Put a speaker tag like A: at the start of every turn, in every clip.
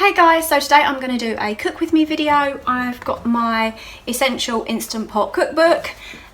A: Hey guys, so today I'm going to do a cook with me video. I've got my Essential Instant Pot cookbook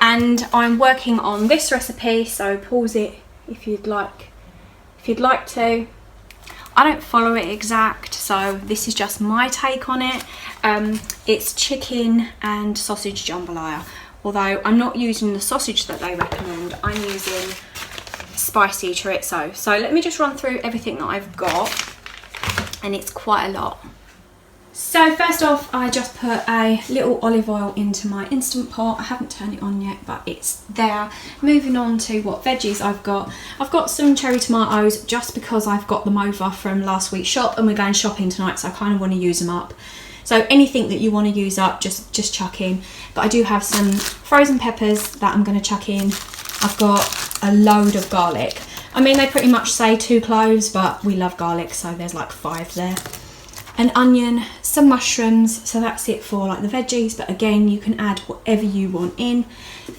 A: and I'm working on this recipe, so pause it if you'd like to. I don't follow it exact, so this is just my take on it. It's chicken and sausage jambalaya, although I'm not using the sausage that they recommend. I'm using spicy chorizo. So let me just run through everything that I've got, and it's quite a lot. So first off, I just put a little olive oil into my Instant Pot. I haven't turned it on yet, but it's there. Moving on to what veggies I've got. I've got some cherry tomatoes just because I've got them over from last week's shop and we're going shopping tonight, so I kind of want to use them up. So anything that you want to use up, just chuck in. But I do have some frozen peppers that I'm going to chuck in. I've got a load of garlic. I mean, they pretty much say 2 cloves, but we love garlic, so there's like 5 there. An onion, some mushrooms, so that's it for like the veggies, but again, you can add whatever you want in.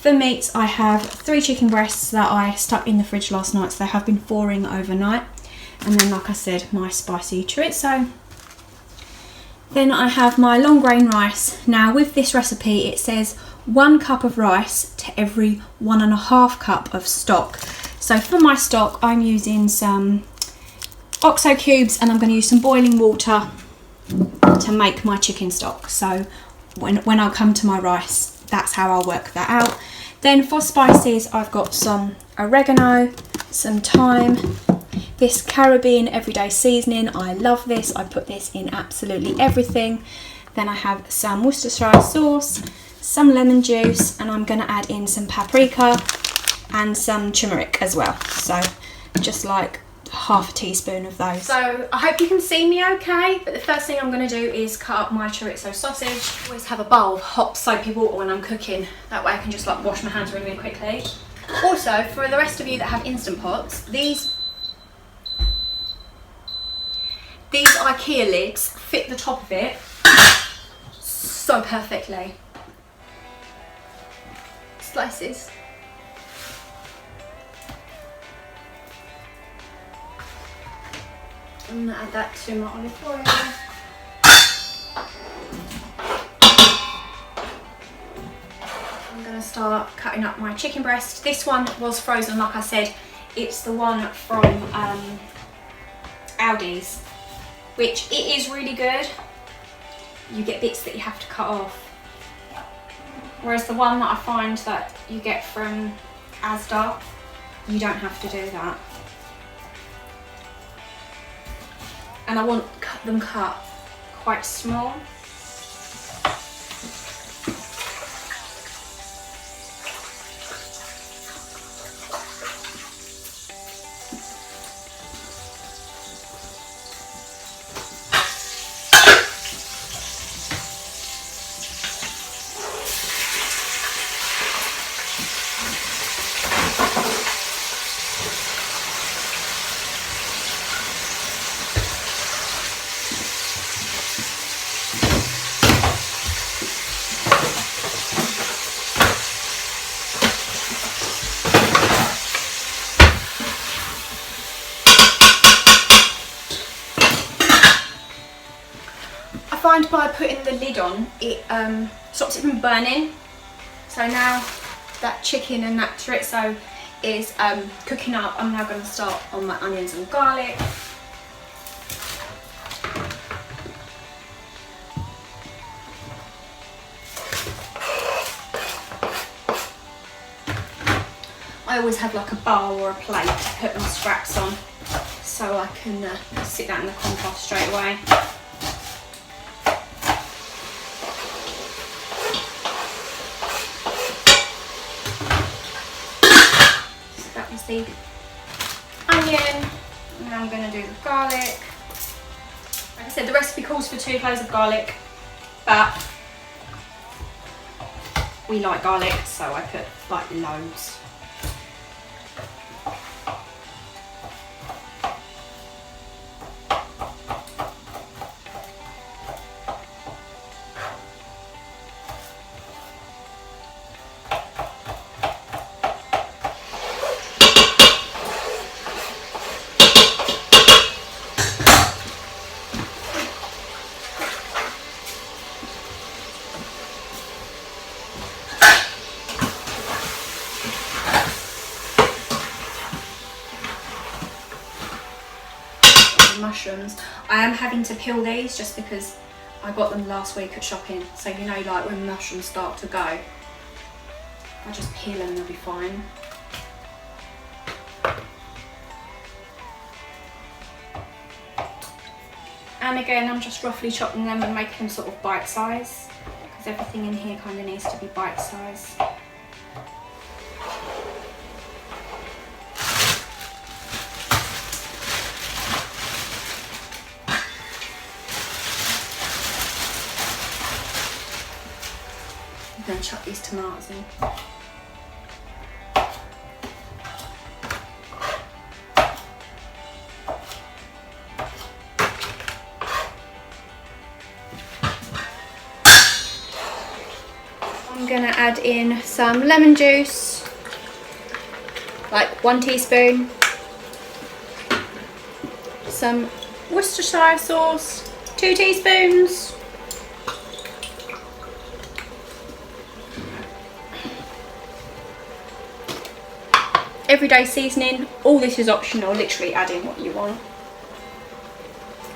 A: For meats, I have 3 chicken breasts that I stuck in the fridge last night, so they have been thawing overnight. And then, like I said, my spicy chorizo. Then I have my long grain rice. Now with this recipe, it says 1 cup of rice to every 1.5 cup of stock. So for my stock, I'm using some OXO cubes and I'm going to use some boiling water to make my chicken stock. So when I come to my rice, that's how I'll work that out. Then for spices, I've got some oregano, some thyme, this Caribbean everyday seasoning. I love this. I put this in absolutely everything. Then I have some Worcestershire sauce, some lemon juice, and I'm going to add in some paprika and some turmeric as well. So just like half a teaspoon of those. So I hope you can see me okay, but the first thing I'm going to do is cut up my chorizo sausage. I always have a bowl of hot soapy water when I'm cooking, that way I can just like wash my hands really quickly. Also, for the rest of you that have Instant Pots, these IKEA lids fit the top of it so perfectly. Slices. I'm going to add that to my olive oil. I'm going to start cutting up my chicken breast. This one was frozen, like I said. It's the one from Aldi's, which it is really good. You get bits that you have to cut off. Whereas the one that I find that you get from Asda, you don't have to do that. And I want them cut quite small. I find by putting the lid on, it stops it from burning. So now that chicken and that chorizo is cooking up, I'm now going to start on my onions and garlic. I always have like a bowl or a plate to put my scraps on, so I can sit that in the compost straight away. The onion, and now I'm going to do the garlic. Like I said, the recipe calls for 2 cloves of garlic, but we like garlic, so I put like loads. mushrooms. I am having to peel these just because I got them last week at shopping. So you know, like when mushrooms start to go, I just peel them, they'll be fine. And again, I'm just roughly chopping them and making them sort of bite size, because everything in here kind of needs to be bite size. I'm going to chuck these tomatoes in. I'm going to add in some lemon juice, like 1 teaspoon, some Worcestershire sauce, 2 teaspoons, everyday seasoning. All this is optional, literally add in what you want.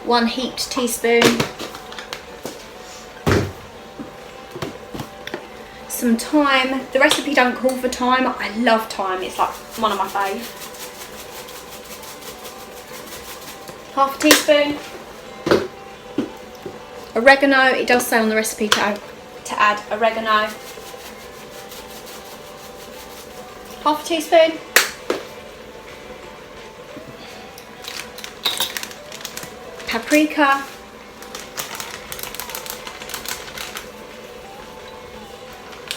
A: 1 heaped teaspoon. Some thyme. The recipe don't call for thyme. I love thyme, it's like one of my fave. 1/2 teaspoon. Oregano, it does say on the recipe to add oregano. 1/2 teaspoon. Paprika.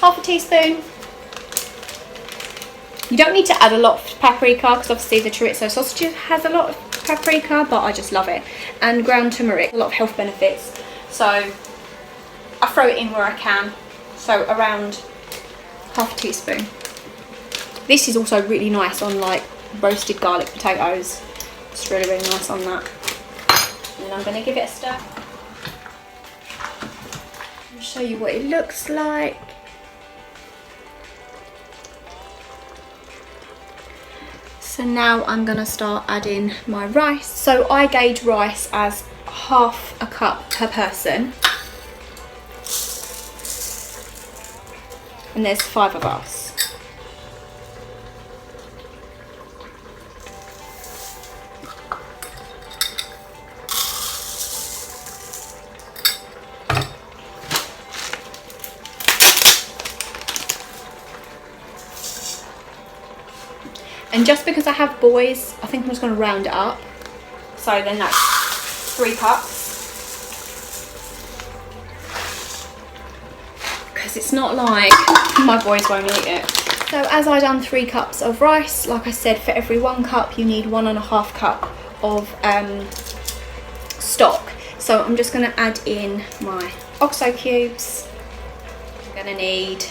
A: 1/2 teaspoon. You don't need to add a lot of paprika because obviously the chorizo sausage has a lot of paprika, but I just love it. And ground turmeric, a lot of health benefits. So I throw it in where I can. So around 1/2 teaspoon. This is also really nice on like roasted garlic potatoes. It's really, really nice on that. And I'm going to give it a stir. I'll show you what it looks like. So now I'm going to start adding my rice. So I gauge rice as 1/2 a cup per person. And there's 5 of us. And just because I have boys, I think I'm just going to round it up. So then that's 3 cups. Because it's not like my boys won't eat it. So as I done 3 cups of rice, like I said, for every 1 cup you need 1.5 cup of stock. So I'm just going to add in my OXO cubes. I'm going to need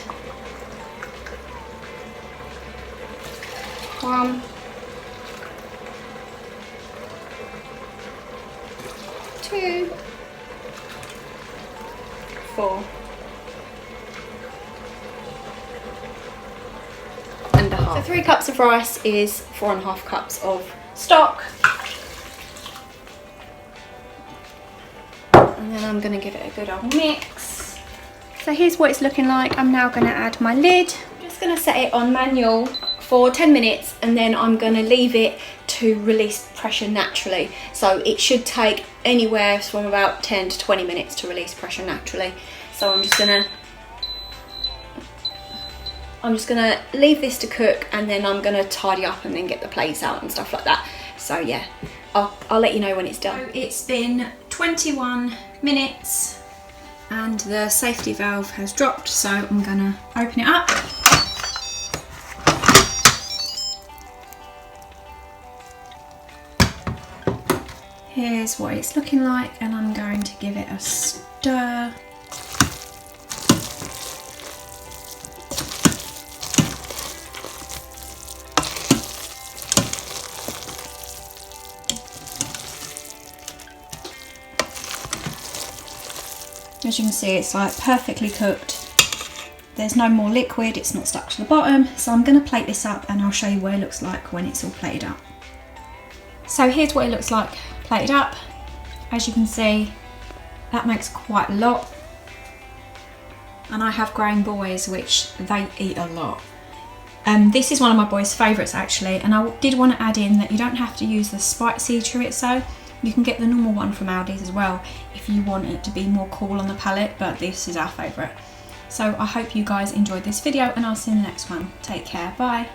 A: 1, 2, 4 and a half. So 3 cups of rice is 4.5 cups of stock. And then I'm going to give it a good old mix. So here's what it's looking like. I'm now going to add my lid. I'm just going to set it on manual for 10 minutes and then I'm going to leave it to release pressure naturally. So it should take anywhere from about 10 to 20 minutes to release pressure naturally. So I'm just going to leave this to cook and then I'm going to tidy up and then get the plates out and stuff like that. So yeah, I'll let you know when it's done. So it's been 21 minutes and the safety valve has dropped, so I'm going to open it up. Here's what it's looking like and I'm going to give it a stir. As you can see, it's like perfectly cooked. There's no more liquid, it's not stuck to the bottom. So I'm going to plate this up and I'll show you what it looks like when it's all plated up. So here's what it looks like plated up. As you can see, that makes quite a lot. And I have grown boys, which they eat a lot. This is one of my boys' favourites actually, and I did want to add in that you don't have to use the spicy chorizo. You can get the normal one from Aldi's as well if you want it to be more cool on the palate, but this is our favourite. So I hope you guys enjoyed this video, and I'll see you in the next one. Take care, bye.